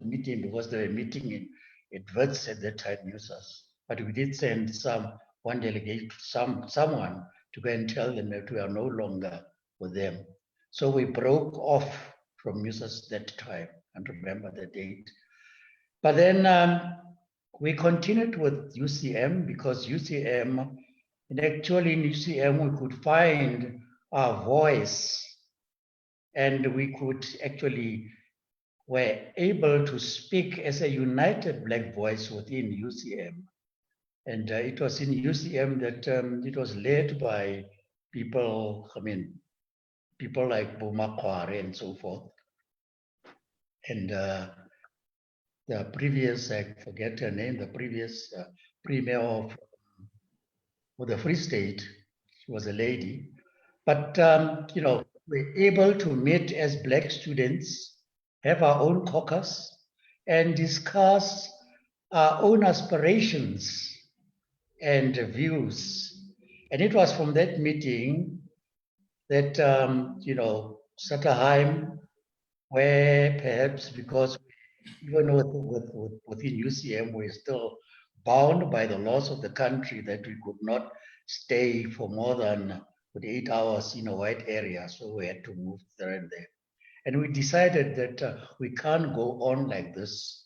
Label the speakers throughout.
Speaker 1: meeting because they were meeting in Wits at that time, NUSAS. But we did send one delegate, someone to go and tell them that we are no longer with them. So we broke off from NUSAS that time, and remember the date. But then we continued with UCM because UCM, and actually in UCM we could find our voice, and we could actually were able to speak as a united Black voice within UCM. And it was in UCM that it was led by people, people like Bumakware and so forth. And the previous, I forget her name, the previous premier of the Free State, she was a lady. But, we're able to meet as Black students, have our own caucus, and discuss our own aspirations and views. And it was from that meeting that, Satterheim, where perhaps because even within UCM, we're still bound by the laws of the country that we could not stay for more than 8 hours in a white area. So we had to move there and there. And we decided that we can't go on like this.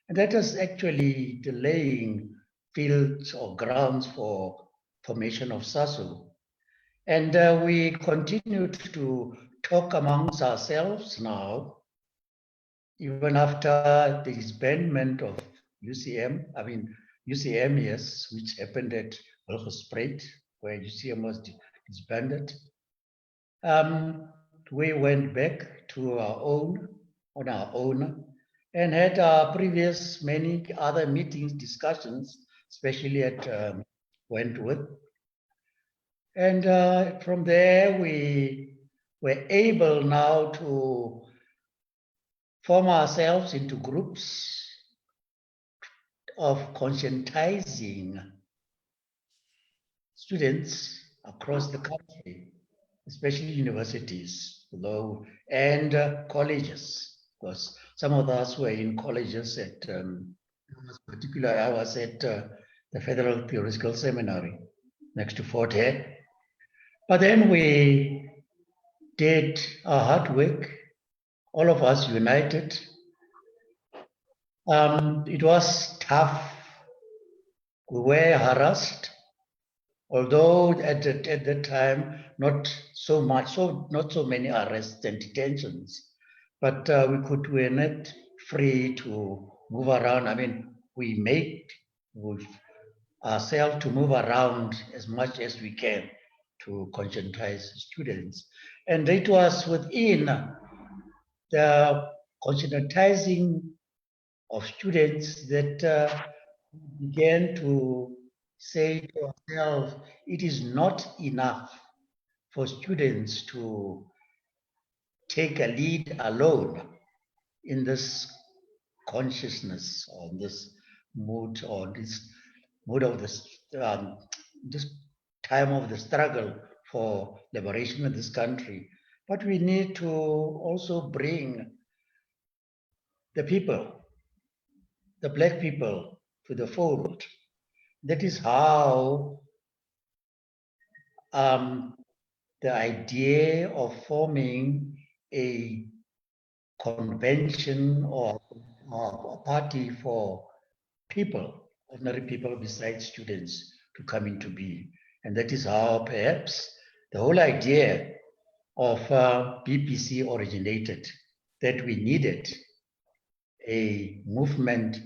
Speaker 1: And that is actually delaying fields or grounds for formation of SASO. And we continued to talk amongst ourselves now, even after the disbandment of UCM, UCM, yes, which happened at Wilhelmsspruit, where UCM was disbanded. We went back to on our own, and had our previous many other meetings, discussions, especially at Wentworth. And from there, we were able now to form ourselves into groups of conscientizing students across the country, especially universities, and colleges, because some of us were in colleges at, particularly I was at the Federal Theological Seminary next to Fort Hare. But then we did our hard work, all of us united. It was tough. We were harassed, although at that time, not so many arrests and detentions, but we were not free to move around. We made with ourselves to move around as much as we can to conscientize students. And it was within the conscientizing of students that began to say to ourselves, it is not enough for students to take a lead alone in this consciousness, or this mood, or this mood of this time of the struggle for liberation of this country. But we need to also bring the people, the Black people, to the fold. That is how the idea of forming a convention or a party for people, ordinary people besides students, to come into being. And that is how perhaps the whole idea of BPC originated, that we needed a movement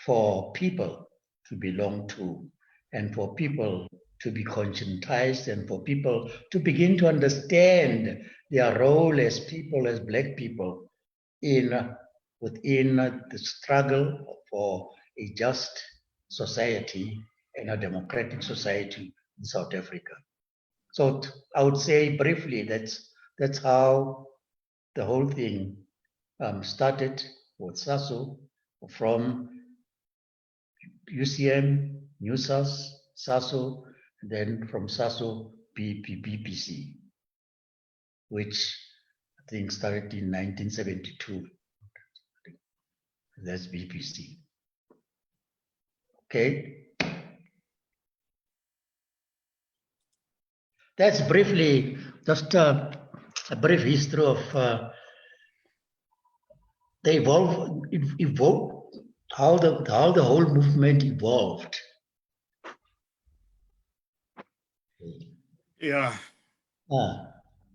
Speaker 1: for people to belong to, and for people to be conscientized, and for people to begin to understand their role as people, as Black people, within the struggle for a just society and a democratic society in South Africa. So I would say briefly that's how the whole thing started with SASO, from UCM, NUSAS, SASO, and then from SASO, BPC, which I think started in 1972. That's BPC. Okay. That's briefly just a brief history of the evolve how the whole movement evolved.
Speaker 2: Yeah.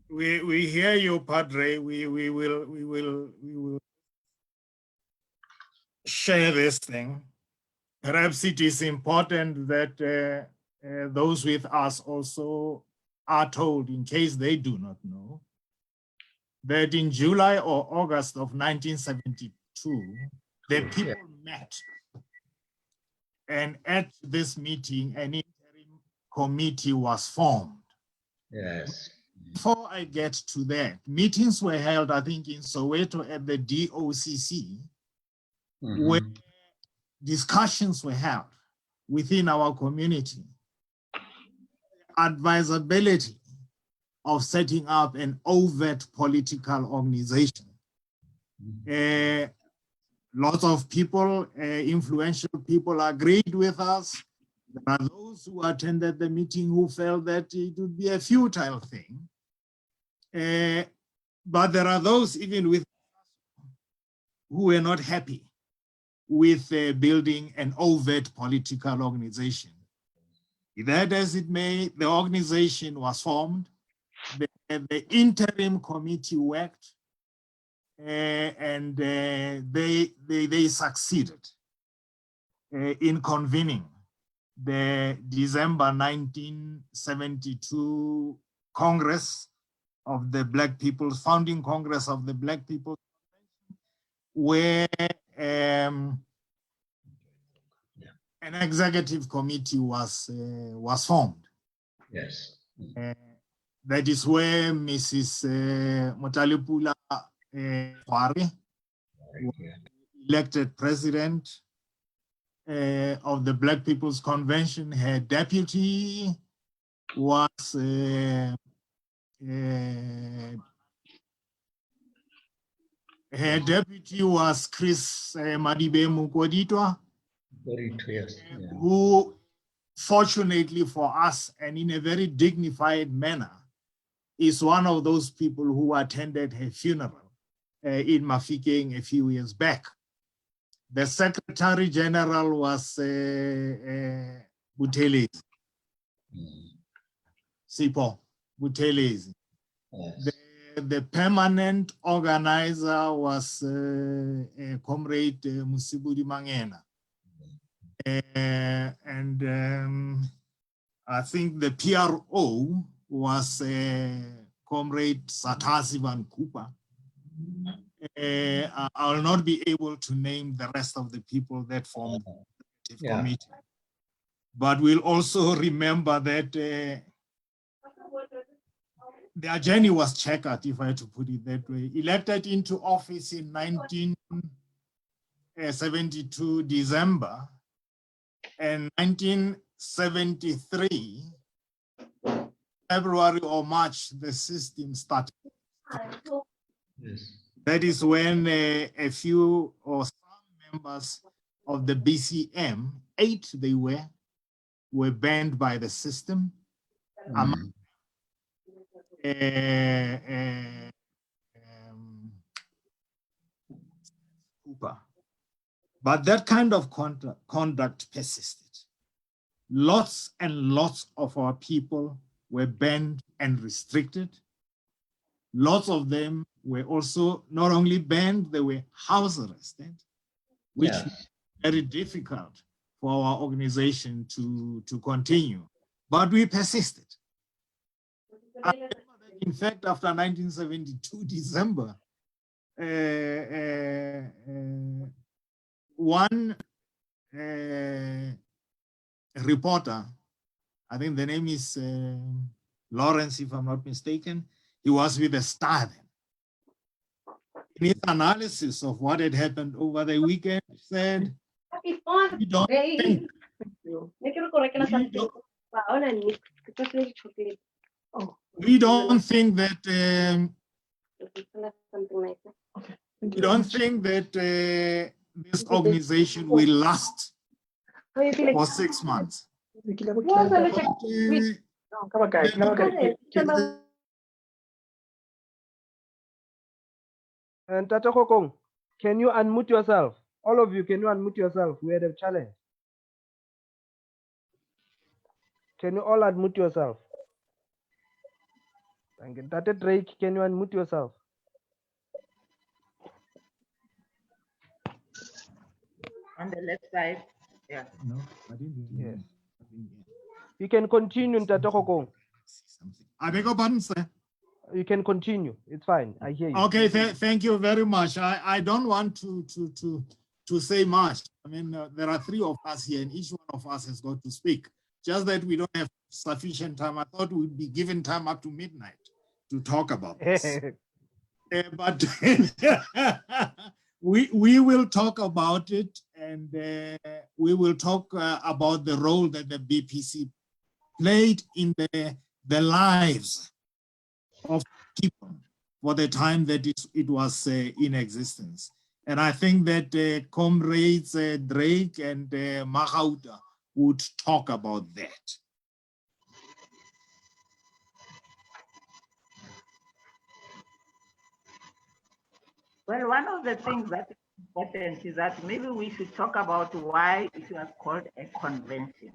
Speaker 2: We hear you, Padre. We will share this thing. Perhaps it is important that those with us also are told, in case they do not know, that in July or August of 1972, the people met. And at this meeting, an interim committee was formed.
Speaker 1: Yes.
Speaker 2: Before I get to that, meetings were held, I think, in Soweto at the DOCC, where discussions were held within our community. Advisability of setting up an overt political organization. Lots of people, influential people agreed with us. There are those who attended the meeting who felt that it would be a futile thing. But there are those even with who were not happy with building an overt political organization. That as it may, the organization was formed, the interim committee worked, and they succeeded in convening the December 1972 Congress of the Black People's, founding Congress of the Black People, where an executive committee was formed.
Speaker 1: Yes.
Speaker 2: That is where Mrs. Motalipula Fari, elected president of the Black People's Convention. Her deputy was Chris Madibe Mukoditwa, who fortunately for us and in a very dignified manner is one of those people who attended her funeral in Mafikeng a few years back. The Secretary General was Buthelezi, Sipo Buthelezi.
Speaker 1: Yes.
Speaker 2: The permanent organizer was Comrade Musibudi Mangena. And I think the PRO was Comrade Satasi Van Cooper. I'll not be able to name the rest of the people that formed the committee. But we'll also remember that their journey was checkered, if I had to put it that way. Elected into office in 1972 December, and 1973 February or March, the system started.
Speaker 1: Yes.
Speaker 2: That is when a few or some members of the BCM, 8 they were banned by the system. But that kind of conduct persisted. Lots and lots of our people were banned and restricted. Lots of them were also not only banned, they were house arrested, which was very difficult for our organization to continue. But we persisted. I remember that, in fact, after 1972 December, one reporter, I think the name is Lawrence, if I'm not mistaken, he was with the Star then. In his analysis of what had happened over the weekend, said, we don't think that this organization will last for 6 months.
Speaker 3: And Tata Kgokong, can you unmute yourself? All of you, can you unmute yourself? We had a challenge. Can you all unmute yourself? Thank you. Tata Drake, can you unmute yourself?
Speaker 4: On the left side, yeah.
Speaker 2: No, I didn't hear.
Speaker 3: Yes. You can continue, Tata Kgokong.
Speaker 2: I beg your pardon, sir.
Speaker 3: You can continue. It's fine. I hear you.
Speaker 2: Okay, thank you very much. I don't want to say much. I mean, there are 3 of us here, and each one of us has got to speak. Just that we don't have sufficient time. I thought we'd be given time up to midnight to talk about this. But we will talk about it, and we will talk about the role that the BPC played in the lives of people for the time that it was in existence. And I think that comrades Drake and Mmagauta would talk about that.
Speaker 4: Well, one of the things that is important is that maybe we should talk about why it was called a convention.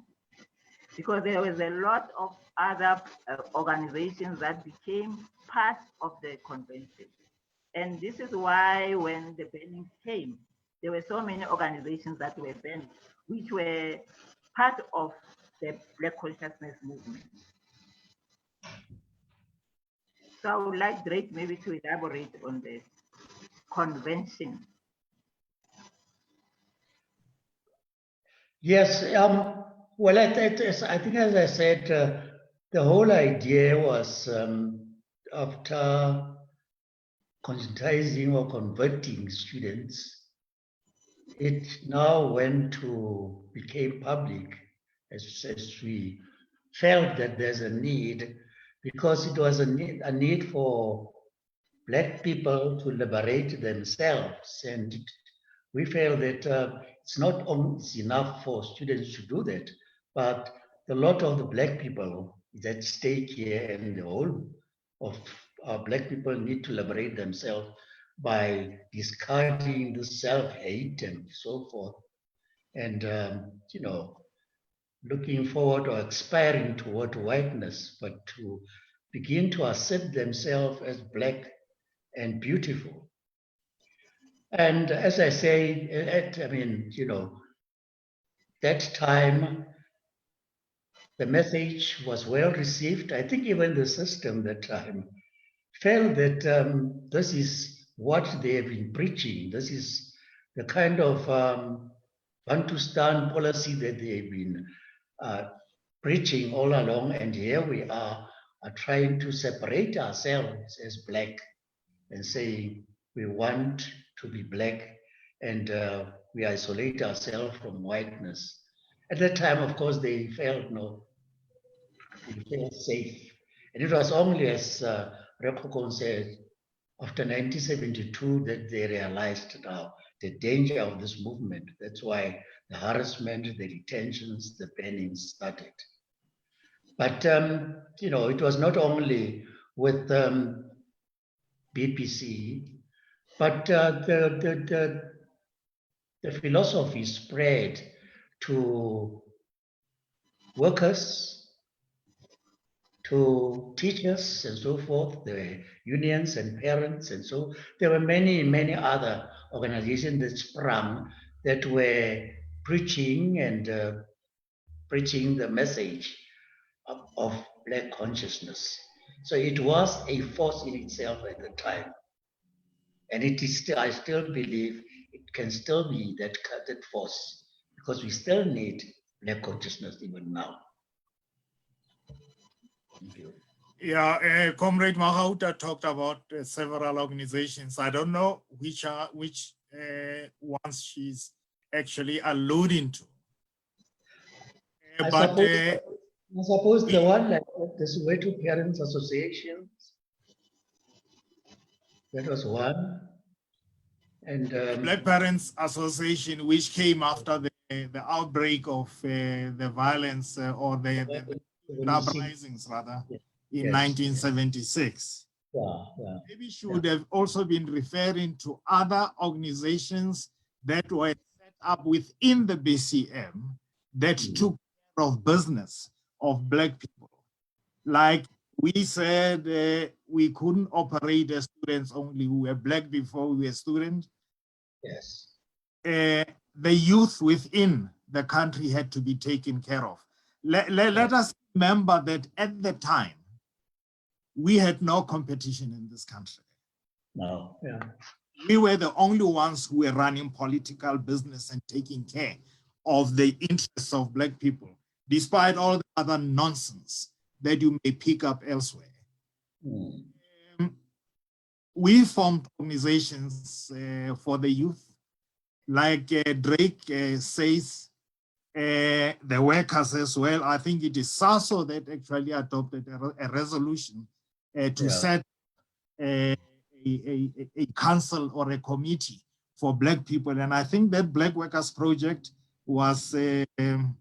Speaker 4: Because there was a lot of other organizations that became part of the convention. And this is why when the banning came, there were so many organizations that were banned, which were part of the Black consciousness movement. So I would like Drake maybe to elaborate on the convention.
Speaker 1: Yes, well, I think, as I said, the whole idea was after conscientizing or converting students, it now went to became public as we felt that there's a need, because it was a need for Black people to liberate themselves. And we felt that it's not enough for students to do that, but a lot of the Black people that stake here and the whole of Black people need to liberate themselves by discarding the self-hate and so forth. And, you know, looking forward or aspiring toward whiteness, but to begin to accept themselves as Black and beautiful. And as I say, I mean, you know, that time, the message was well received. I think even the system that time felt that this is what they have been preaching. This is the kind of Bantustan policy that they've been preaching all along. And here we are trying to separate ourselves as Black and saying we want to be Black, and we isolate ourselves from whiteness. At that time, of course, they felt safe. And it was only, as Kgokong said, after 1972 that they realized now the danger of this movement. That's why the harassment, the detentions, the bannings started. But, you know, it was not only with BPC, but the philosophy spread to workers, to teachers and so forth, the unions and parents, and so there were many other organizations that sprung that were preaching and preaching the message of Black consciousness. So it was a force in itself at the time. And it is still, I still believe it can still be that force, because we still need Black consciousness even now. Thank you.
Speaker 2: Yeah, Comrade Mmagauta talked about several organizations. I don't know which ones she's actually alluding to.
Speaker 1: I suppose the one like the Soweto Parents Association, that was one. And
Speaker 2: Black Parents Association, which came after the outbreak of the violence or the uprisings, rather, in
Speaker 1: yes,
Speaker 2: 1976.
Speaker 1: yeah.
Speaker 2: Maybe should have also been referring to other organizations that were set up within the BCM that took care of business of Black people. Like we said, we couldn't operate as students only. We were Black before we were students.
Speaker 1: Yes.
Speaker 2: The youth within the country had to be taken care of. Let us remember that at the time, we had no competition in this country.
Speaker 1: No, yeah.
Speaker 2: We were the only ones who were running political business and taking care of the interests of Black people, despite all the other nonsense that you may pick up elsewhere. We formed organizations for the youth, like Drake says, the workers as well. I think it is SASO that actually adopted a resolution to set a council or a committee for Black people. And I think that Black Workers Project was in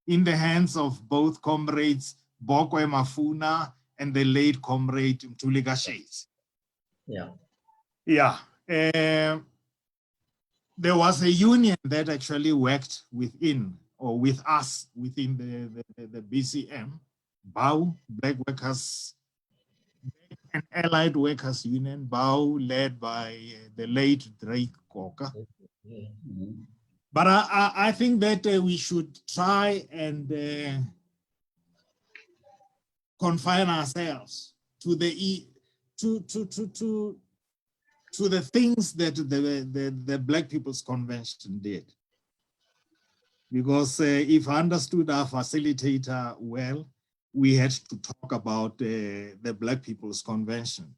Speaker 2: the hands of both comrades Bokwe Mafuna and the late comrade Mtuliga Shades. Yeah. There was a union that actually worked within or with us within the BCM, BAU, Black Workers and Allied Workers Union, BAU, led by the late Drake Koka. But I think that we should try and confine ourselves to the things that the Black People's Convention did. Because if I understood our facilitator well, we had to talk about the Black People's Convention.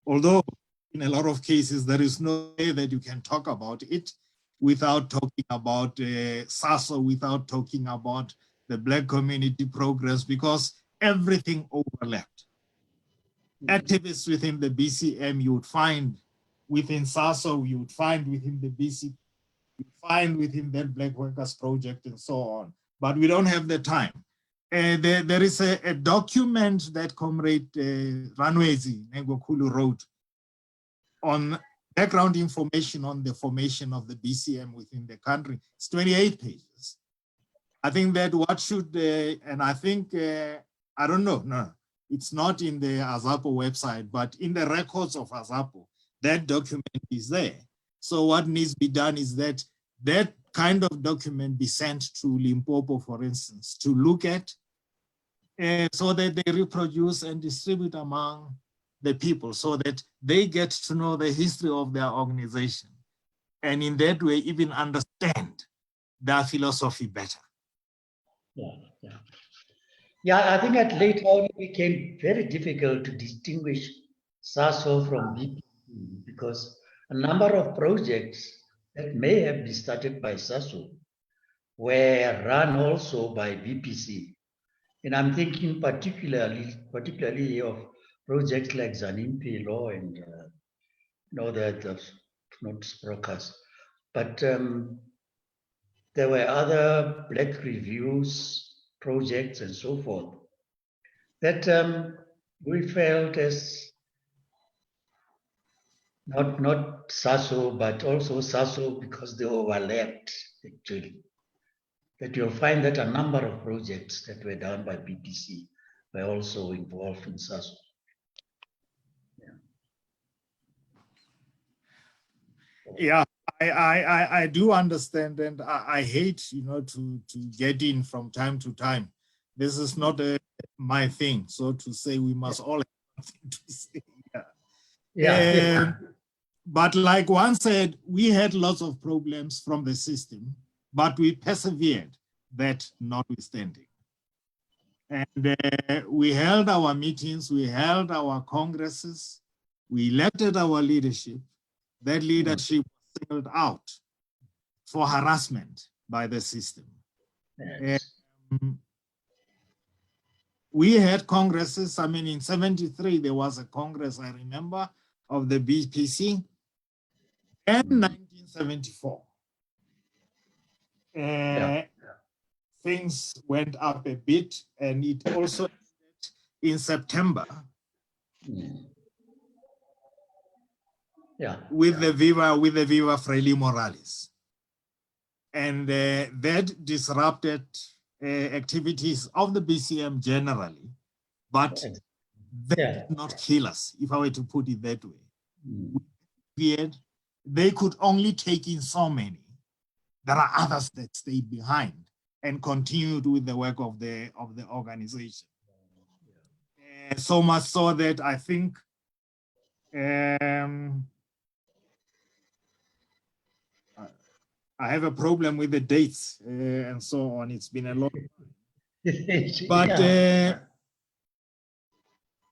Speaker 2: Although in a lot of cases, there is no way that you can talk about it without talking about SASO, without talking about the Black community progress, because everything overlapped. Activists within the BCM, you would find within SASO, you would find within the BCM, you find within that Black Workers Project and so on. But we don't have the time. There is a document that Comrade Ranwezi Negokulu wrote on background information on the formation of the BCM within the country. It's 28 pages. I think that what should, and I think, I don't know, no, it's not in the AZAPO website, but in the records of AZAPO, that document is there. So what needs to be done is that that kind of document be sent to Limpopo, for instance, to look at, so that they reproduce and distribute among the people so that they get to know the history of their organization. And in that way, even understand their philosophy better.
Speaker 1: Yeah, I think at late on it became very difficult to distinguish SASO from BPC because a number of projects that may have been started by SASO were run also by BPC. And I'm thinking particularly of projects like Zanimpilo and the not brokers. But there were other Black reviews projects and so forth that we felt as not SASO, but also SASO because they overlapped actually. That you'll find that a number of projects that were done by BPC were also involved in SASO.
Speaker 2: Yeah, I do understand, and I hate, to get in from time to time. This is not my thing, so to say. We must all have something to say. But like one said, we had lots of problems from the system, but we persevered, that notwithstanding. And we held our meetings, we held our congresses, we elected our leadership. That leadership was singled out for harassment by the system. We had congresses. I mean, in 73, there was a congress, I remember, of the BPC. And 1974, things went up a bit, and it also ended in September with the Viva Freli Morales. And that disrupted activities of the BCM generally, but they did not kill us, if I were to put it that way. They could only take in so many. There are others that stayed behind and continued with the work of the organization. So much so that I think I have a problem with the dates and so on. It's been a long time. But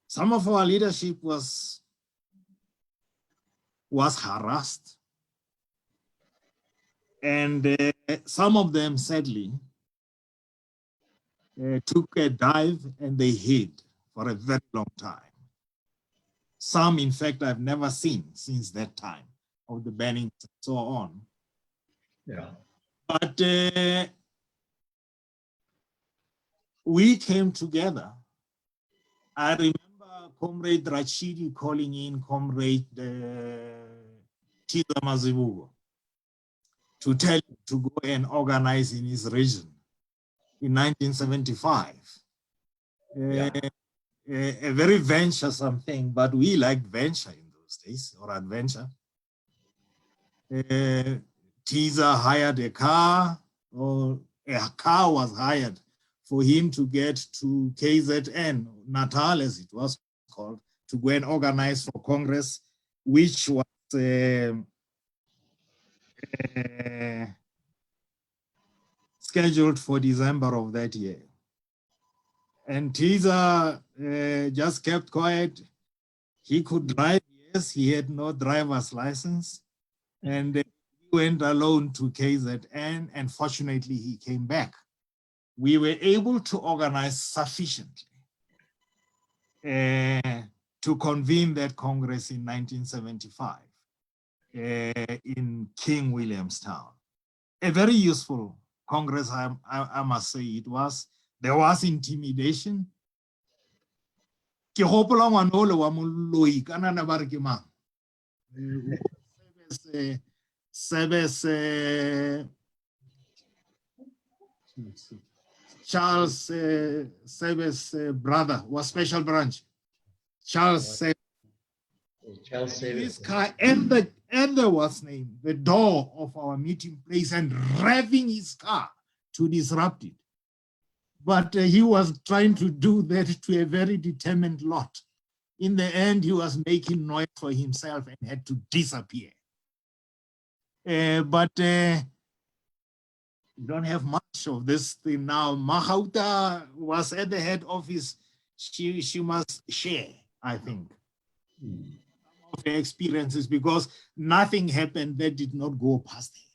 Speaker 2: some of our leadership was harassed. And some of them, sadly, took a dive and they hid for a very long time. Some, in fact, I've never seen since that time of the banning and so on. But we came together. I remember Comrade Rashidi calling in Comrade Tiza Mazibugo to tell him to go and organize in his region in 1975. A very venturesome thing, but we liked venture in those days, or adventure. Tiza hired a car, or a car was hired for him to get to KZN, Natal as it was called, to go and organize for Congress, which was scheduled for December of that year. And Tiza just kept quiet. He could drive, yes, he had no driver's license. And he went alone to KZN, and fortunately he came back. We were able to organize sufficiently to convene that Congress in 1975 in King Williamstown. A very useful Congress, I must say it was. There was intimidation. Ke gopola ngwana ole wa moloi kana na ba re ke mang? Charles Sebe's brother was special branch. Charles Sebe. His car and the what's name, the door of our meeting place, and revving his car to disrupt it. But he was trying to do that to a very determined lot. In the end, he was making noise for himself and had to disappear. But we don't have much of this thing now. Mmagauta was at the head office. She must share, I think, some of her experiences, because nothing happened that did not go past her.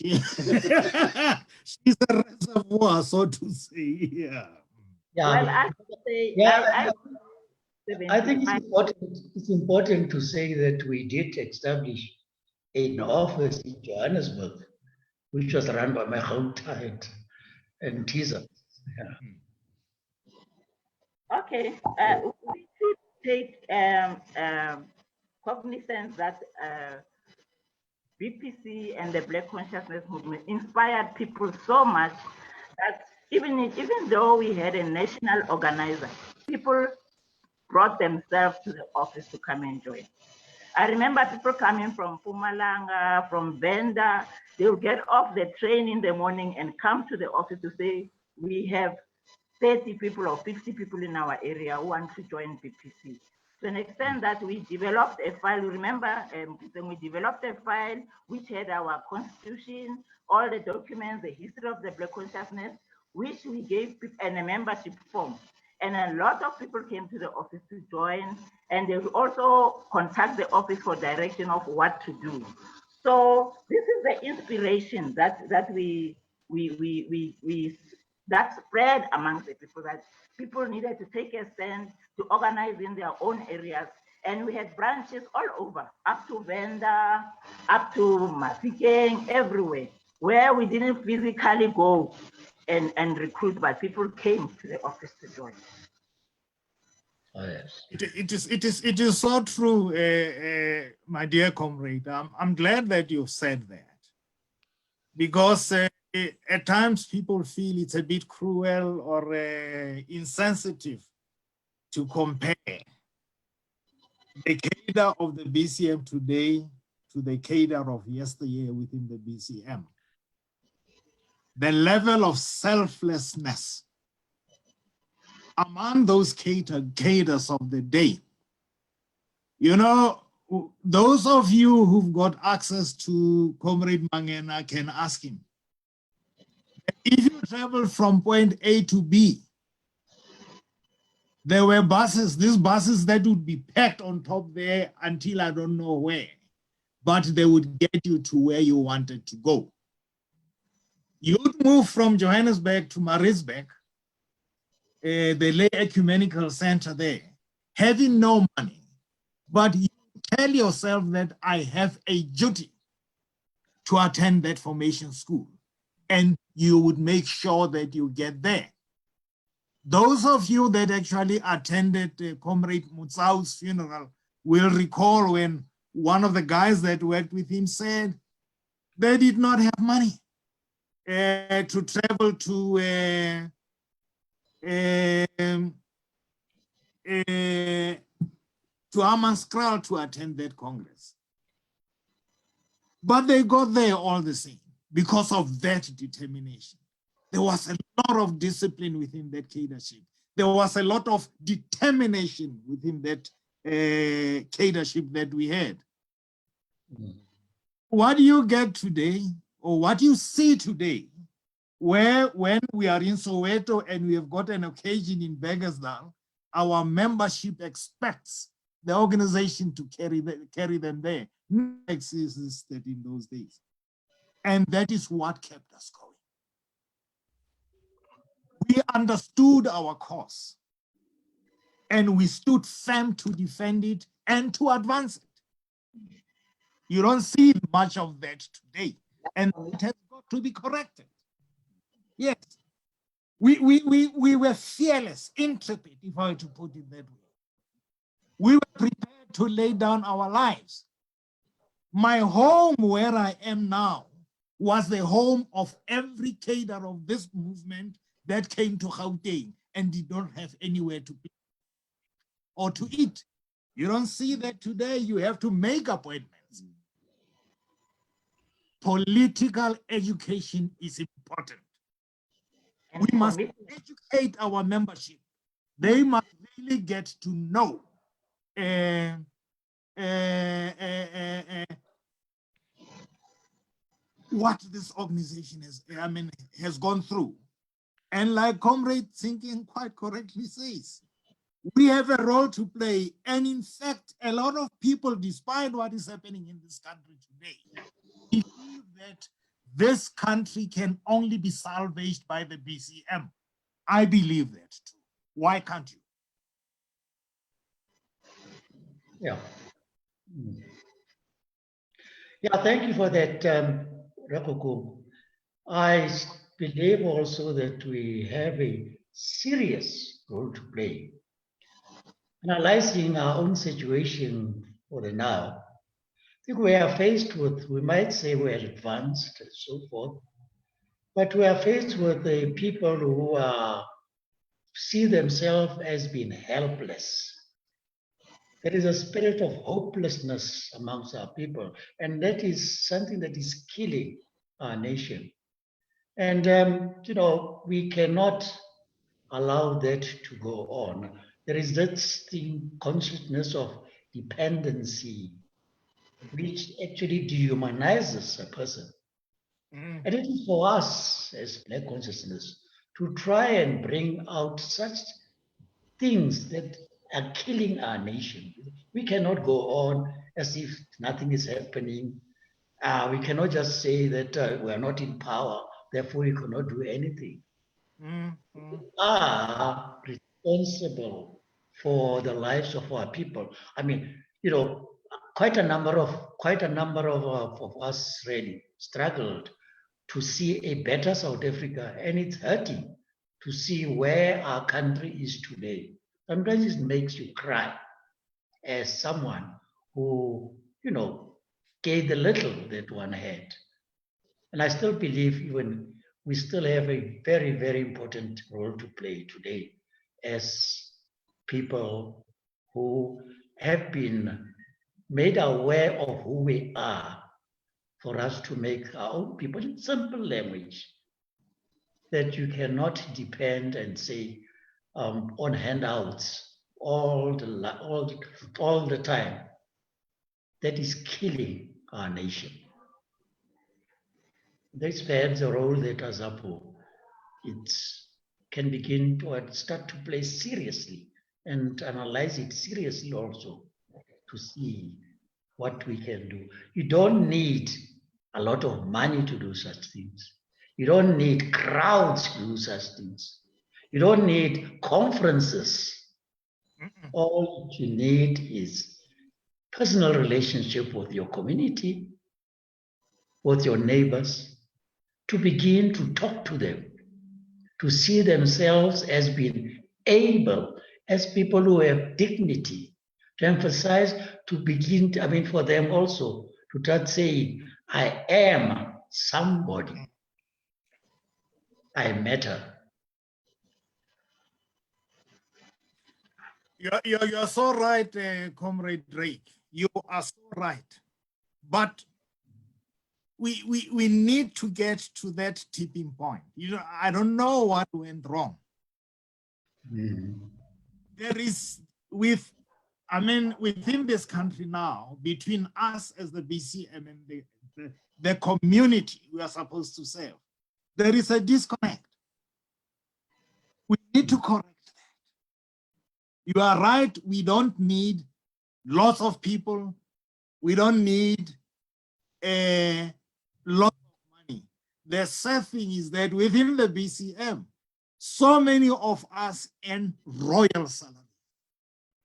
Speaker 2: She's a reservoir, so to say.
Speaker 4: Well, I would say,
Speaker 1: I think it's important to say that we did establish an office in Johannesburg, which was run by Mmagauta and Tiza.
Speaker 4: Okay, we should take cognizance that BPC and the Black Consciousness Movement inspired people so much that even though we had a national organizer, people brought themselves to the office to come and join. I remember people coming from Mpumalanga, from Venda. They would get off the train in the morning and come to the office to say, we have 30 people or 50 people in our area who want to join BPC. To an extent that we developed a file, remember, we developed a file which had our constitution, all the documents, the history of the Black consciousness, which we gave people, and a membership form. And a lot of people came to the office to join, and they would also contact the office for direction of what to do. So this is the inspiration that that spread amongst the people, that people needed to take a stand to organize in their own areas And we had branches all over, up to Venda, up to Mafikeng, everywhere, where we didn't physically go and recruit, but people came to the office to join.
Speaker 1: Oh, yes.
Speaker 2: It is so true, my dear comrade. I'm glad that you said that, because at times people feel it's a bit cruel or insensitive to compare the cadre of the BCM today to the cadre of yesteryear within the BCM. The level of selflessness among those cadres of the day. You know, those of you who've got access to Comrade Mangena can ask him. If you travel from point A to B, there were buses, these buses that would be packed on top there until I don't know where, but they would get you to where you wanted to go. You'd move from Johannesburg to Maritzburg, the Lay Ecumenical Center there, having no money, but you tell yourself that I have a duty to attend that formation school, and you would make sure that you get there. Those of you that actually attended Comrade Mutsau's funeral will recall when one of the guys that worked with him said they did not have money to travel to Hammanskraal to attend that Congress. But they got there all the same because of that determination. There was a lot of discipline within that cadreship. There was a lot of determination within that cadreship that we had. Mm. What you get today, or what you see today, where when we are in Soweto and we have got an occasion in Beggersdal, our membership expects the organization to carry them there. None existed in those days. And that is what kept us going. We understood our cause and we stood firm to defend it and to advance it. You don't see much of that today, and it has got to be corrected. Yes, we were fearless, intrepid, if I were to put it that way. We were prepared to lay down our lives. My home, where I am now, was the home of every cadre of this movement that came to Gauteng and did not have anywhere to be or to eat. You don't see that today. You have to make appointments. Political education is important. We must educate our membership. They must really get to know what this organization has gone through. And like Comrade Tshenkeng quite correctly says, we have a role to play. And in fact, a lot of people, despite what is happening in this country today, believe that this country can only be salvaged by the BCM. I believe that too. Why can't you?
Speaker 1: Yeah. Yeah, thank you for that, Rakoko. I believe also that we have a serious role to play. Analyzing our own situation for the now, I think we are faced with, we might say we're advanced and so forth, but we are faced with the people who see themselves as being helpless. There is a spirit of hopelessness amongst our people, and that is something that is killing our nation. And, you know, we cannot allow that to go on. There is that thing, consciousness of dependency, which actually dehumanizes a person. Mm. And it is for us as Black consciousness to try and bring out such things that are killing our nation. We cannot go on as if nothing is happening. We cannot just say that we are not in power, therefore we cannot do anything. Mm-hmm. We are responsible for the lives of our people. I mean, you know, quite a number of us really struggled to see a better South Africa, and it's hurting to see where our country is today. Sometimes it makes you cry as someone who, you know, gave the little that one had. And I still believe even we still have a very, very important role to play today as people who have been made aware of who we are, for us to make our own people in simple language, that you cannot depend and say on handouts all the time. That is killing our nation. That's perhaps the role that AZAPO can begin to start to play seriously and analyze it seriously also to see what we can do. You don't need a lot of money to do such things. You don't need crowds to do such things. You don't need conferences. All you need is personal relationship with your community, with your neighbors, to begin to talk to them, to see themselves as being able, as people who have dignity, to emphasize, to begin, for them also to start saying, I am somebody. I matter.
Speaker 2: You're so right, Comrade Drake. You are so right. But we need to get to that tipping point. I don't know what went wrong. There is, within this country now, between us as the BCM and the community we are supposed to serve, there is a disconnect. We need to correct that. You are right, we don't need lots of people. We don't need a lot of money. The sad thing is that within the BCM, so many of us earn royal salary.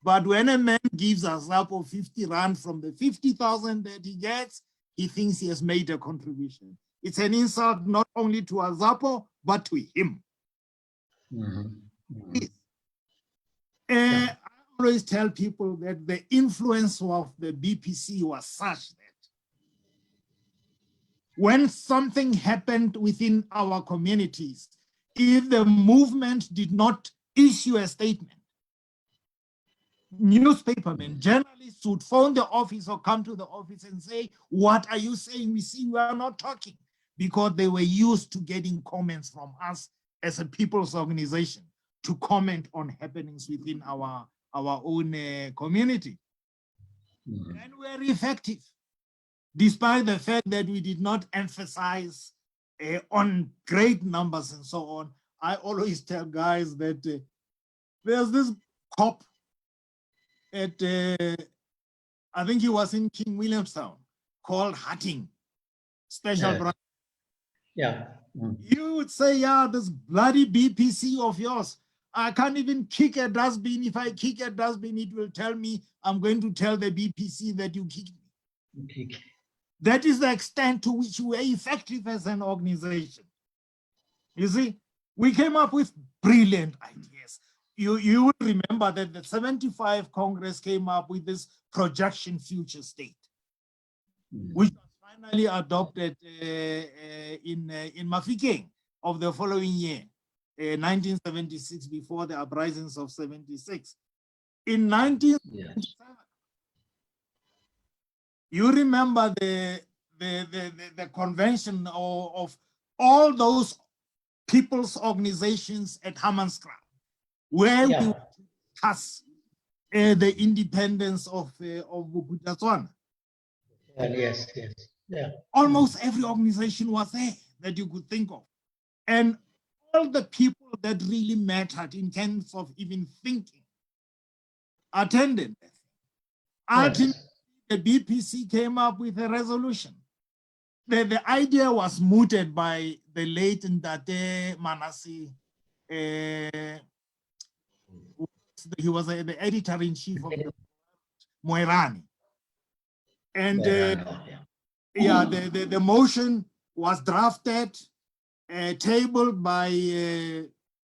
Speaker 2: But when a man gives AZAPO 50 rand from the 50,000 that he gets, he thinks he has made a contribution. It's an insult not only to AZAPO, but to him. I always tell people that the influence of the BPC was such that when something happened within our communities, if the movement did not issue a statement, newspapermen, journalists would phone the office or come to the office and say, what are you saying? We see we are not talking, because they were used to getting comments from us as a people's organization to comment on happenings within our own community. And we're effective, despite the fact that we did not emphasize on great numbers and so on. I always tell guys that there's this cop at, I think he was in King Williamstown, called Hatting, Special Branch.
Speaker 1: Yeah.
Speaker 2: You would say, yeah, this bloody BPC of yours, I can't even kick a dustbin. If I kick a dustbin, it will tell me I'm going to tell the BPC that you kicked me. That is the extent to which we are effective as an organization. You see, we came up with brilliant ideas. You would remember that the 75 Congress came up with this projection future state, which was finally adopted in Mafikeng of the following year, 1976, before the uprisings of 76. In 1977, you remember the convention of all those people's organizations at Hammanskraal, where we discuss the independence of Bophuthatswana.
Speaker 1: Yes. Yeah.
Speaker 2: Almost every organization was there that you could think of. And all the people that really mattered in terms of even thinking attended. Ultimately, the BPC came up with a resolution. The idea was mooted by the late Ndate Manasi, he was the editor-in-chief of the Moerane. And yeah, the motion was drafted, tabled by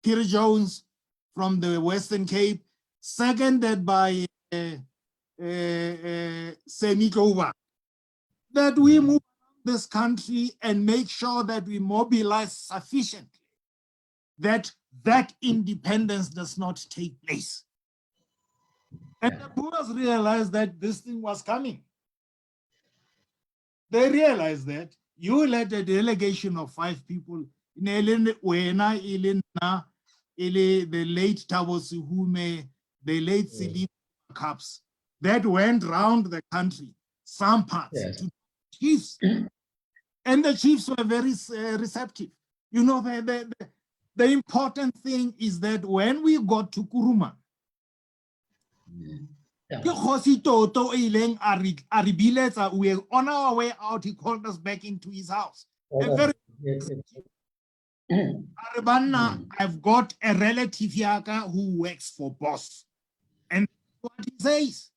Speaker 2: Peter Jones from the Western Cape, seconded by Senikowa, that we move this country and make sure that we mobilize sufficiently that independence does not take place. And the Boers realized that this thing was coming. They realized that you led a delegation of 5 people, the late Thabo Sihume, the late Silima Caps, that went round the country, some parts, to chiefs. And the chiefs were very receptive. You know, the important thing is that when we got to Kuruma, we were on our way out, he called us back into his house. I've got a relative yaka who works for boss. And what he says,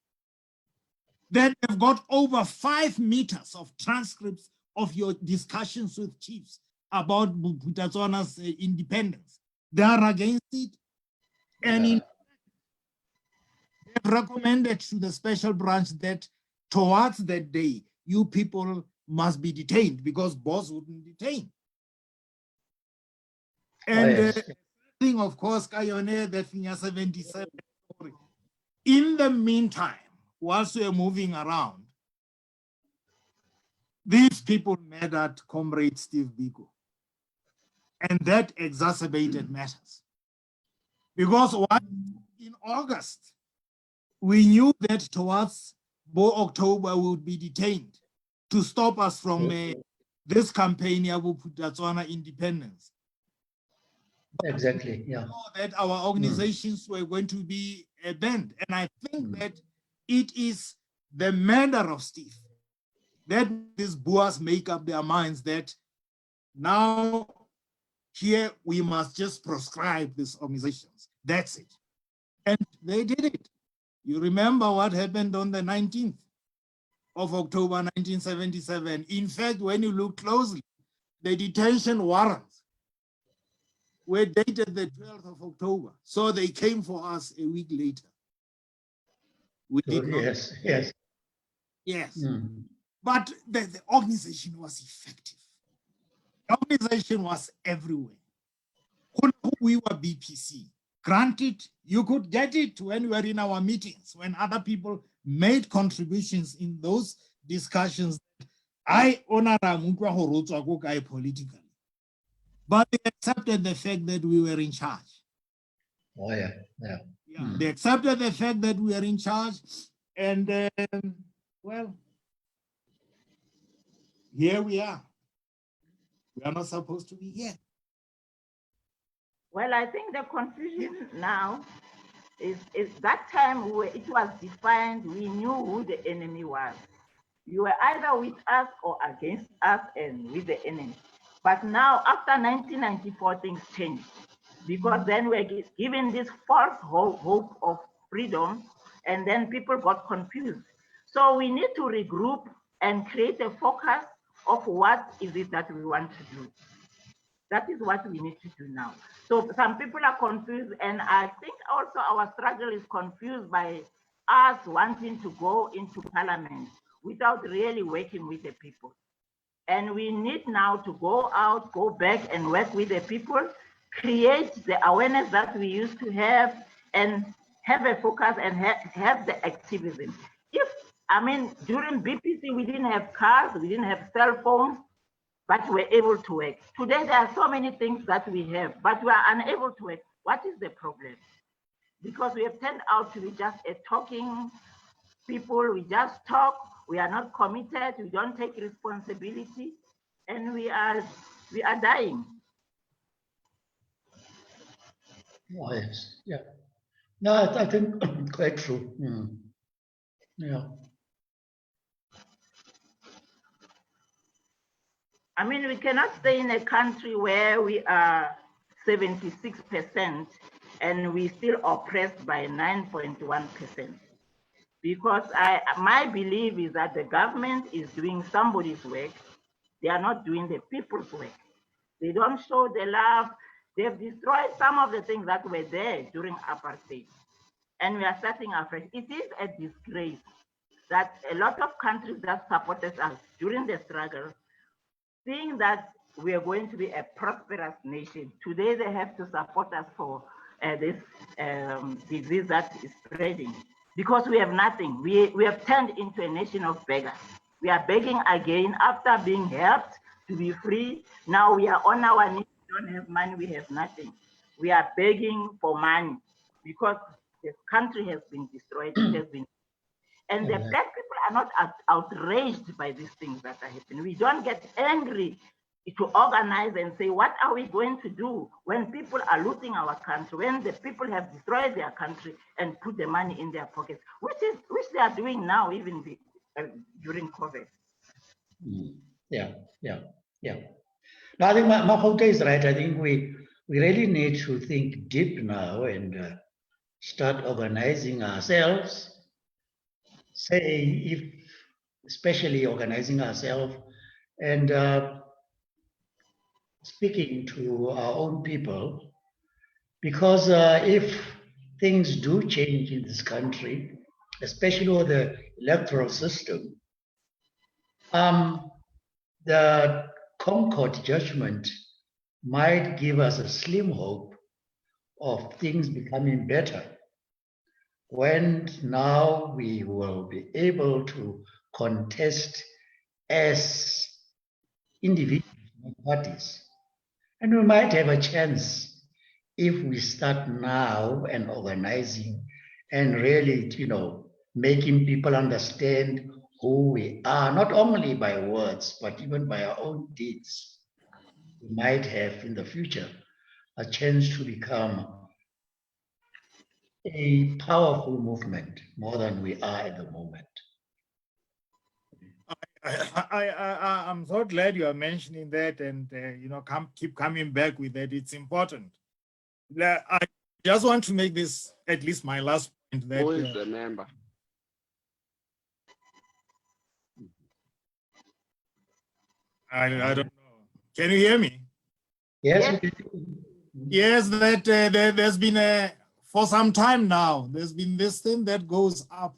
Speaker 2: that they've got over 5 meters of transcripts of your discussions with chiefs about Botswana's independence. They are against it. And they've recommended to the special branch that towards that day, you people must be detained because boss wouldn't detain. And the thing, of course, Kayone, that thing 77. In the meantime, whilst we are moving around, these people met at Comrade Steve Biko. And that exacerbated matters. Because in August, we knew that towards October we would be detained to stop us from this campaign, Botswana independence.
Speaker 1: Exactly, yeah.
Speaker 2: That our organizations were going to be banned. And I think that it is the manner of Steve that these Boers make up their minds that now here we must just proscribe these organizations. That's it. And they did it. You remember what happened on the 19th of October 1977. In fact, when you look closely, the detention warrants were dated the 12th of October. So they came for us a week later. We did not. Yes. But the organization was effective. The organization was everywhere. We were BPC. Granted, you could get it when we were in our meetings, when other people made contributions in those discussions. I honor politically. But they accepted the fact that we were in charge. They accepted the fact that we are in charge. And, well, here we are. We are not supposed to be here.
Speaker 4: Well, I think the confusion now is that time where it was defined, we knew who the enemy was. You were either with us or against us and with the enemy. But now, after 1994, things changed because then we're given this false hope of freedom, and then people got confused. So we need to regroup and create a focus of what is it that we want to do. That is what we need to do now. So some people are confused, and I think also our struggle is confused by us wanting to go into parliament without really working with the people. And we need now to go out, go back and work with the people, create the awareness that we used to have, and have a focus and have the activism. During BPC, we didn't have cars, we didn't have cell phones, but we're able to work. Today, there are so many things that we have, but we are unable to work. What is the problem? Because we have turned out to be just a talking people, we just talk, we are not committed, we don't take responsibility, and we are dying.
Speaker 1: Yes, yeah. No, I think quite true. Yeah.
Speaker 4: We cannot stay in a country where we are 76% and we're still oppressed by 9.1%. Because my belief is that the government is doing somebody's work. They are not doing the people's work. They don't show the love. They've destroyed some of the things that were there during apartheid. And we are starting afresh. It is a disgrace that a lot of countries that supported us during the struggle, seeing that we are going to be a prosperous nation, today they have to support us for this disease that is spreading. Because we have nothing. We have turned into a nation of beggars. We are begging again after being helped to be free. Now we are on our knees. We don't have money. We have nothing. We are begging for money because the country has been destroyed. It has been, and the black people are not outraged by these things that are happening. We don't get angry to organize and say, what are we going to do when people are looting our country, when the people have destroyed their country and put the money in their pockets, which they are doing now, even during COVID.
Speaker 1: Yeah. No, I think Mmagauta is right. I think we really need to think deep now and start organizing ourselves. Especially organizing ourselves and speaking to our own people, because if things do change in this country, especially with the electoral system, the Concord judgment might give us a slim hope of things becoming better when now we will be able to contest as individual parties. And we might have a chance if we start now and organizing and really, making people understand who we are, not only by words, but even by our own deeds. We might have in the future a chance to become a powerful movement more than we are at the moment.
Speaker 2: I'm so glad you are mentioning that, and keep coming back with that. It's important. I just want to make this at least my last point. That
Speaker 5: who is the member?
Speaker 2: I don't know. Can you hear me?
Speaker 1: Yes.
Speaker 2: Yes, that there's been for some time now, there's been this thing that goes up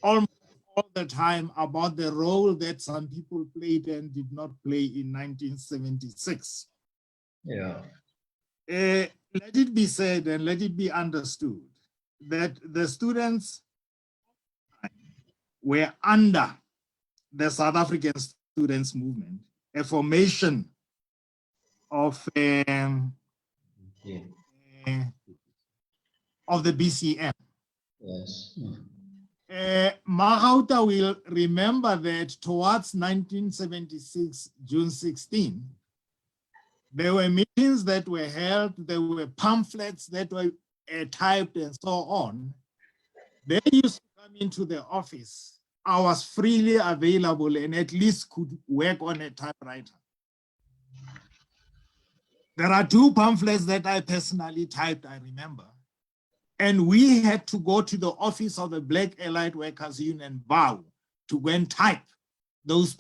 Speaker 2: almost all the time about the role that some people played and did not play in 1976.
Speaker 1: Yeah.
Speaker 2: Let it be said and let it be understood that the students were under the South African Students Movement, a formation of the BCM.
Speaker 1: Yes.
Speaker 2: Mmagauta will remember that towards 1976, June 16, there were meetings that were held, there were pamphlets that were typed and so on. They used to come into the office. I was freely available and at least could work on a typewriter. There are two pamphlets that I personally typed, I remember. And we had to go to the office of the Black Allied Workers Union, BAU, to go and type those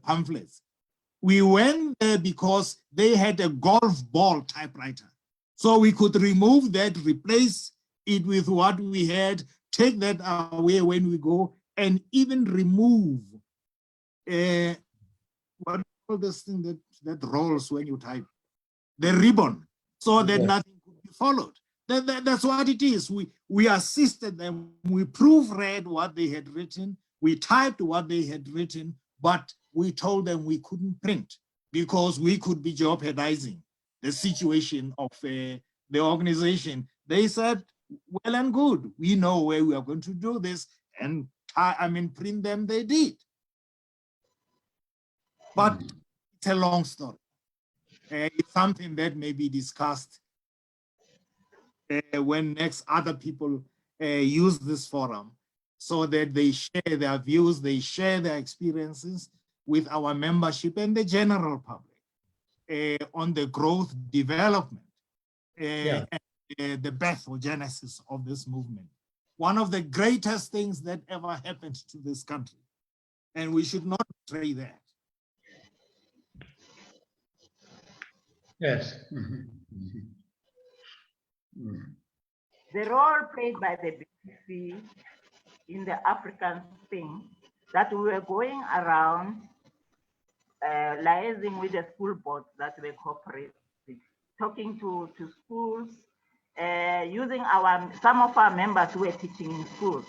Speaker 2: pamphlets. We went there because they had a golf ball typewriter. So we could remove that, replace it with what we had, take that away when we go, and even remove what do you call this thing that rolls when you type? The ribbon, so that nothing could be followed. That's what it is. We assisted them, we proofread what they had written, we typed what they had written, but we told them we couldn't print because we could be jeopardizing the situation of the organization. They said, well and good, we know where we are going to do this, and print them, they did. But it's a long story. It's something that may be discussed when next other people use this forum, so that they share their views, they share their experiences with our membership and the general public on the growth, development, and the pathogenesis of this movement. One of the greatest things that ever happened to this country. And we should not betray that.
Speaker 1: Yes. Mm.
Speaker 4: The role played by the BPC in the African thing, that we were going around liaising with the school boards that were cooperative, talking to schools, using some of our members who were teaching in schools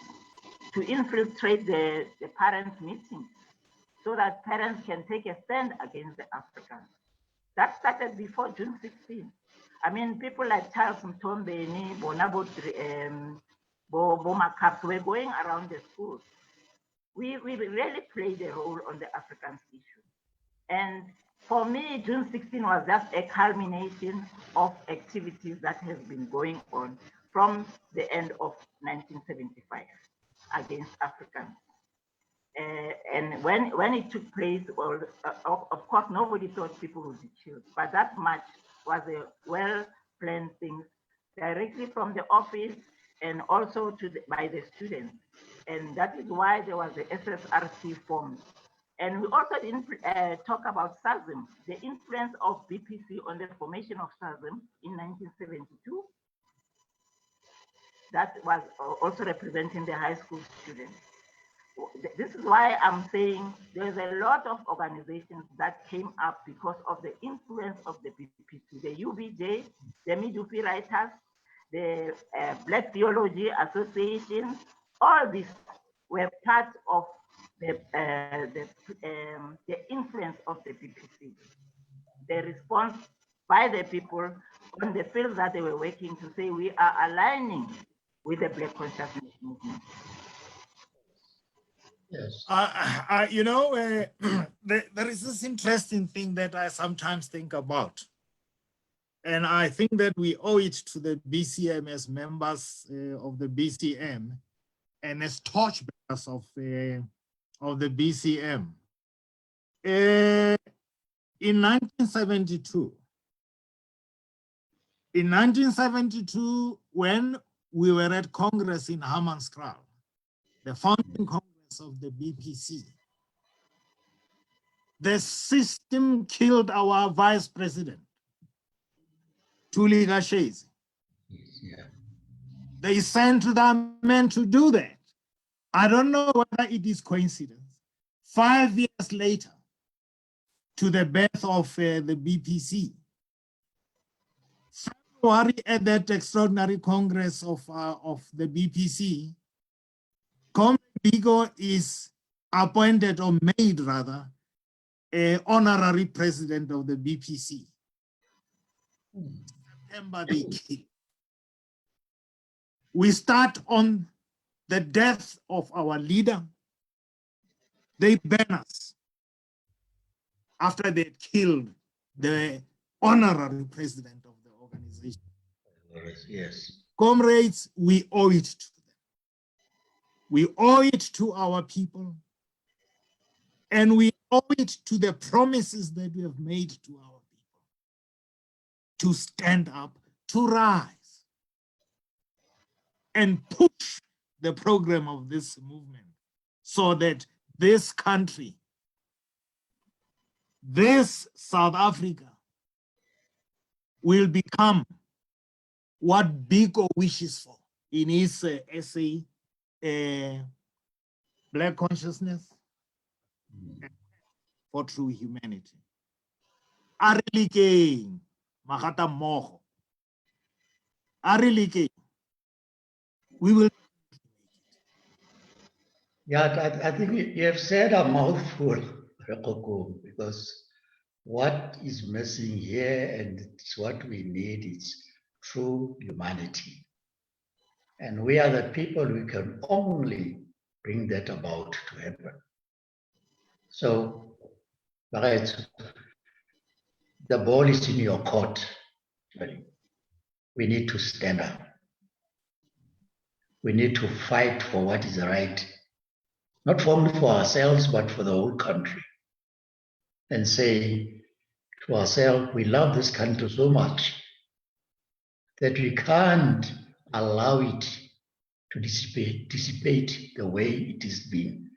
Speaker 4: to infiltrate the parents' meetings so that parents can take a stand against the Africans. That started before June 16. I mean, people like Charles Mtombeni, Bonabo, Bomacaps were going around the schools. We really played a role on the African issue. And for me, June 16 was just a culmination of activities that has been going on from the end of 1975 against Africans. And when it took place, well, of course, nobody thought people would be killed, but that march was a well-planned thing directly from the office and also by the students. And that is why there was the SSRC formed. And we also didn't talk about SASM, the influence of BPC on the formation of SASM in 1972. That was also representing the high school students. This is why I'm saying there's a lot of organizations that came up because of the influence of the BPC, the UBJ, the Midupi Writers, the Black Theology Association. All these were part of the influence of the BPC. The response by the people on the field that they were working to say we are aligning with the Black consciousness movement.
Speaker 1: Yes.
Speaker 2: There is this interesting thing that I sometimes think about. And I think that we owe it to the BCM as members of the BCM and as torchbearers of the BCM. In 1972, when we were at Congress in Hammanskraal, the founding Congress of the BPC, the system killed our vice president, Tuli Gashezi.
Speaker 1: Yeah.
Speaker 2: They sent their men to do that. I don't know whether it is coincidence. 5 years later, to the birth of the BPC, February at that extraordinary Congress of the BPC, Comrade Biko is appointed or made rather honorary president of the BPC. September they kill. We start on the death of our leader. They ban us after they killed the honorary president of the organization.
Speaker 1: Yes.
Speaker 2: Comrades, we owe it to them. We owe it to our people. And we owe it to the promises that we have made to our people to stand up, to rise, and push the program of this movement so that this country, this South Africa, will become what Biko wishes for in his essay, Black Consciousness for True Humanity. Mmagauta Molefe. We will.
Speaker 1: Yeah, I think you have said a mouthful, Kgokong, because what is missing here and it's what we need is true humanity. And we are the people who can only bring that about to happen. So, right, the ball is in your court. We need to stand up. We need to fight for what is right, not only for ourselves, but for the whole country. And say to ourselves, we love this country so much that we can't allow it to dissipate the way it is being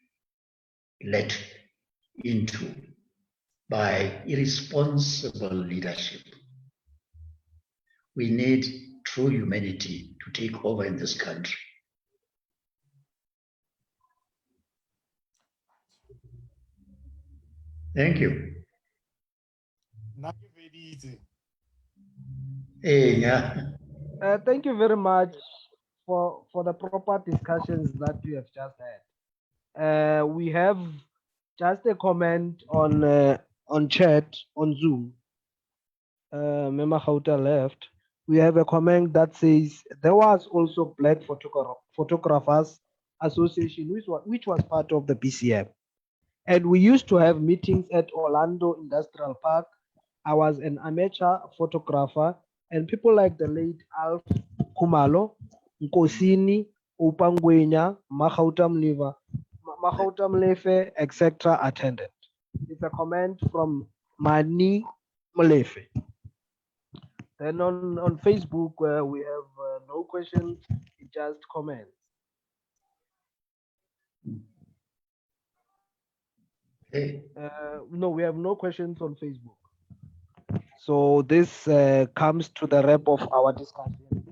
Speaker 1: led into by irresponsible leadership. We need true humanity to take over in this country. Thank you. Yeah.
Speaker 3: Thank you very much for the proper discussions that we have just had. We have just a comment on chat on Zoom. Mmagauta left. We have a comment that says there was also Black Photographers Association, which was part of the BCM. And we used to have meetings at Orlando Industrial Park. I was an amateur photographer, and people like the late Alf Kumalo, Nkosini, Upangwenya, Mmagauta Molefe, etc. attended. It's a comment from Mani Molefe. Then on Facebook, we have no questions, just comments.
Speaker 1: Hey.
Speaker 3: No, we have no questions on Facebook. So this comes to the wrap of our discussion.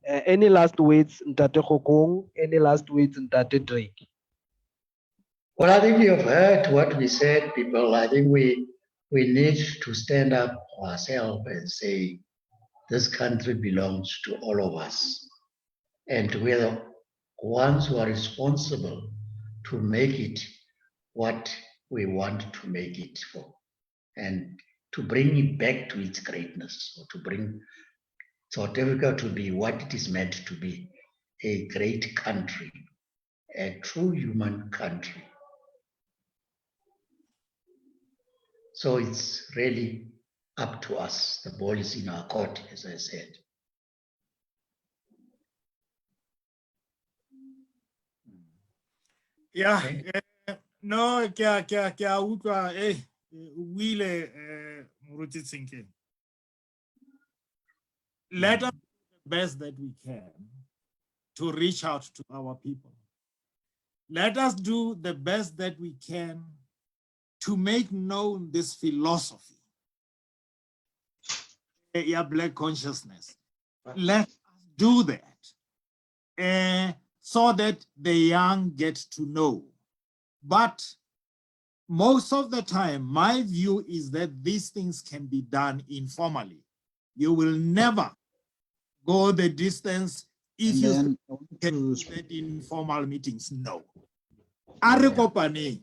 Speaker 3: Any last words, Ntate Kgokong? Any last words, Ntate Drake?
Speaker 1: Well, I think you've heard what we said, people. I think we need to stand up ourselves and say, this country belongs to all of us. And we're the ones who are responsible to make it what we want to make it for, and to bring it back to its greatness, or to bring South Africa to be what it is meant to be, a great country, a true human country. So it's really up to us. The ball is in our court, as I said.
Speaker 2: Yeah, no, kya utlwa wile Moruti Tshenkeng. Let us do the best that we can to reach out to our people. Let us do the best that we can to make known this philosophy, Black consciousness. Let us do that so that the young get to know. But most of the time, my view is that these things can be done informally. You will never go the distance if you can do that in formal meetings. No. Arikopane.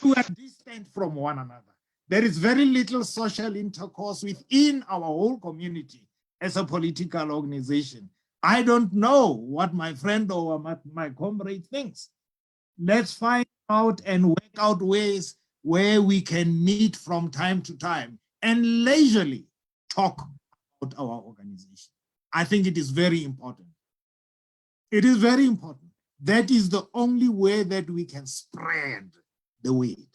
Speaker 2: We are distant from one another. There is very little social intercourse within our whole community as a political organization. I don't know what my friend or my comrade thinks. Let's find out and work out ways where we can meet from time to time and leisurely talk about our organization. I think it is very important. It is very important. That is the only way that we can spread the weight.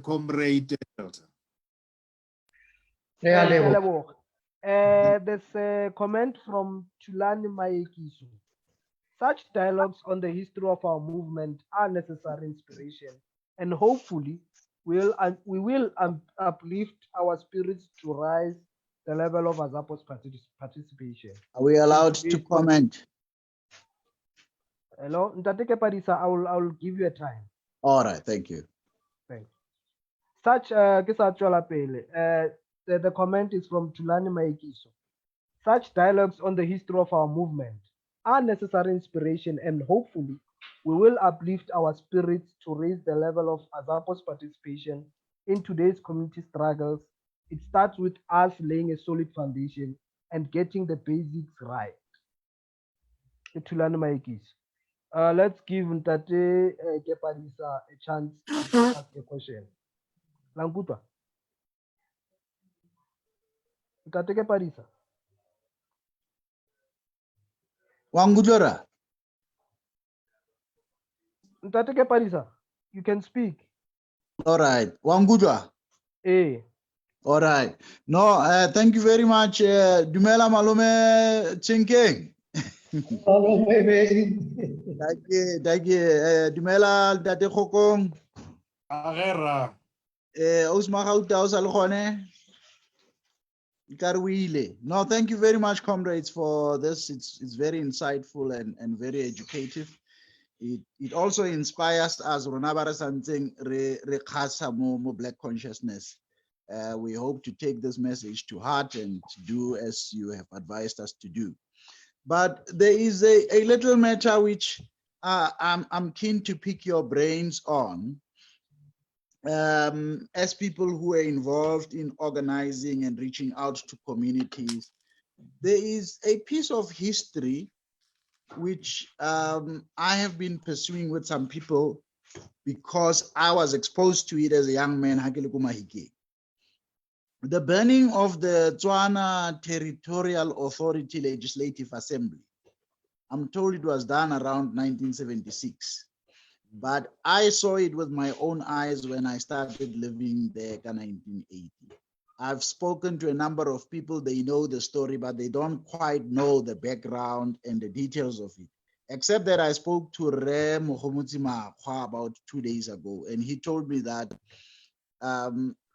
Speaker 2: Comrade Delta.
Speaker 3: There's a comment from Tulani Maekiso. Such dialogues on the history of our movement are necessary inspiration, and hopefully we will uplift our spirits to rise the level of AZAPO's participation.
Speaker 5: Are we allowed to comment?
Speaker 3: Hello, Ntate Parisa, I will give you a time.
Speaker 5: All right, thank you.
Speaker 3: Thanks. The comment is from Tulani Maekiso. Such dialogues on the history of our movement are necessary inspiration, and hopefully we will uplift our spirits to raise the level of AZAPO's participation in today's community struggles. It starts with us laying a solid foundation and getting the basics right. Let's give Ntate Kepadisa a chance to ask a question. Langutwa. Ntate Kepadisa.
Speaker 5: Wangujora.
Speaker 3: Ntate Kepadisa, you can speak.
Speaker 5: All right. Wangujwa.
Speaker 3: Eh.
Speaker 5: All right. No, thank you very much. Dumela Malome Tshenkeng.
Speaker 1: Hello, maybe.
Speaker 5: Thank you. Dumela Tate Kgokong.
Speaker 2: Agera.
Speaker 5: Mmagauta o sa le gone? Ekare o ile. No, thank you very much, comrades, for this. It's very insightful and very educative. It also inspires us, rona ba re santseng re kgasa mo Black consciousness. We hope to take this message to heart and do as you have advised us to do. But there is a little matter which I'm keen to pick your brains on. As people who are involved in organizing and reaching out to communities, there is a piece of history which I have been pursuing with some people because I was exposed to it as a young man. The burning of the Tswana Territorial Authority Legislative Assembly. I'm told it was done around 1976, but I saw it with my own eyes when I started living there in 1980. I've spoken to a number of people, they know the story, but they don't quite know the background and the details of it. Except that I spoke to Reminiscing about 2 days ago, and he told me that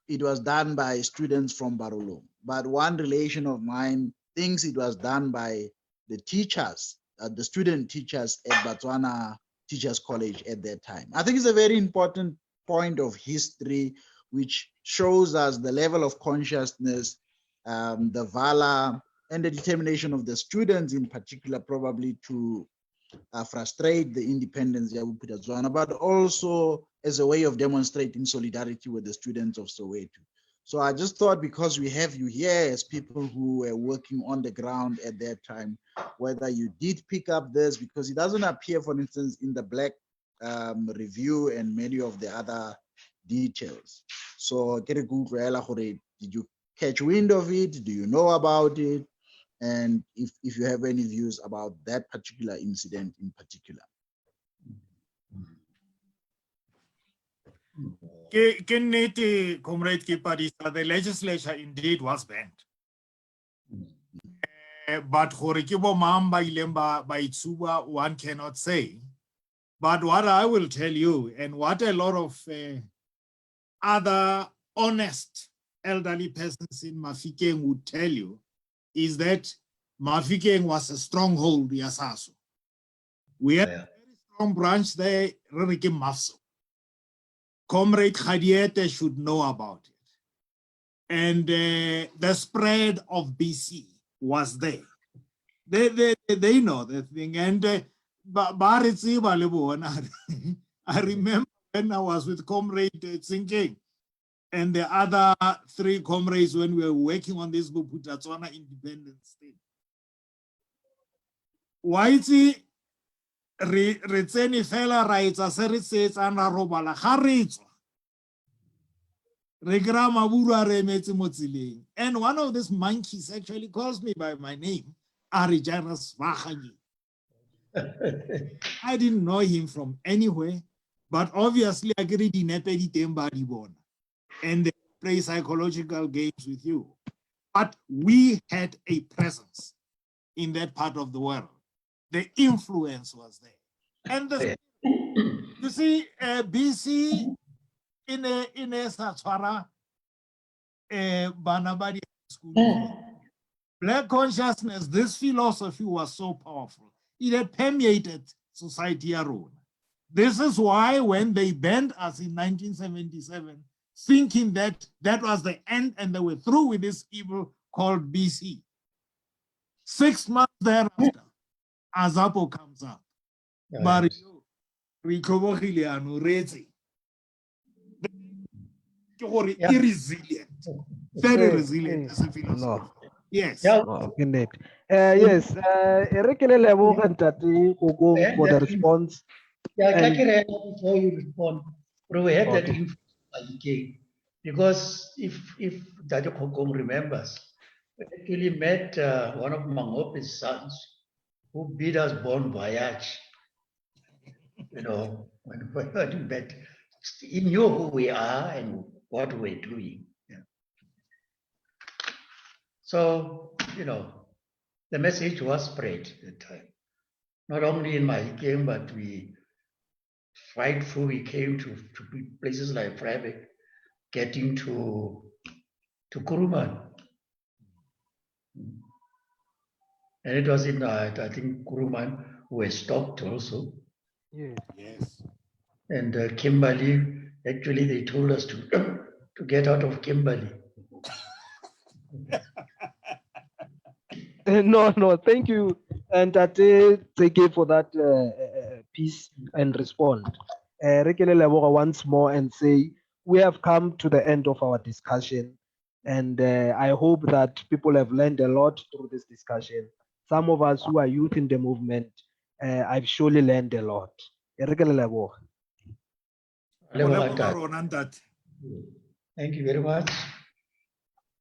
Speaker 5: it was done by students from Barolo. But one relation of mine thinks it was done by the teachers, the student teachers at Botswana Teachers College at that time. I think it's a very important point of history which shows us the level of consciousness, the valor, and the determination of the students in particular, probably to frustrate the independence of Botswana, but also as a way of demonstrating solidarity with the students of Soweto. So I just thought, because we have you here as people who were working on the ground at that time, whether you did pick up this, because it doesn't appear, for instance, in the Black review and many of the other details. So did you catch wind of it? Do you know about it? And if you have any views about that particular incident in particular.
Speaker 2: Comrade Kipadisa, the legislature indeed was banned. But one cannot say. But what I will tell you, and what a lot of other honest elderly persons in Mafikeng would tell you, is that Mafikeng was a stronghold, Yasasu. We had a very strong branch there, Rurike Mafso. Comrade Khadiete should know about it. And the spread of BC was there. They know the thing. And I remember when I was with Comrade Tshenkeng and the other 3 comrades when we were working on this book, Botswana Independence State. Why is it Retseni fela rights as a says and Robala Harits? And one of these monkeys actually calls me by my name, Arijaras Vahani. I didn't know him from anywhere, but obviously I agreed in and they play psychological games with you. But we had a presence in that part of the world. The influence was there. And you see, BC in a Satswara, Banabadi school. Black consciousness, this philosophy was so powerful. It had permeated society around. This is why when they banned us in 1977, thinking that that was the end and they were through with this evil called BC. 6 months thereafter, AZAPO comes up. But irresilient, very resilient as a philosophy.
Speaker 3: No.
Speaker 2: Yes.
Speaker 3: Oh, indeed. Yes. Erekele for the response.
Speaker 1: Yeah, before you respond, we had that influence because if Daddy Kgokong remembers, we actually met one of Mangope's sons who bid us bon voyage. You know, when we met, he knew who we are and what we're doing. Yeah. So, the message was spread at the time. Not only in Mahikeng, but we right through, we came to places like Vryburg, getting to Kuruman. And it was in, I think, Kuruman were stopped also.
Speaker 3: Yes.
Speaker 2: Yes.
Speaker 1: And Kimberley, actually, they told us to get out of Kimberley.
Speaker 3: No, thank you, and Tate Tseke for that piece and respond. Re ke le leboga once more and say we have come to the end of our discussion, and I hope that people have learned a lot through this discussion. Some of us who are youth in the movement, I've surely learned a lot. Re ke le leboga.
Speaker 1: Thank you very much.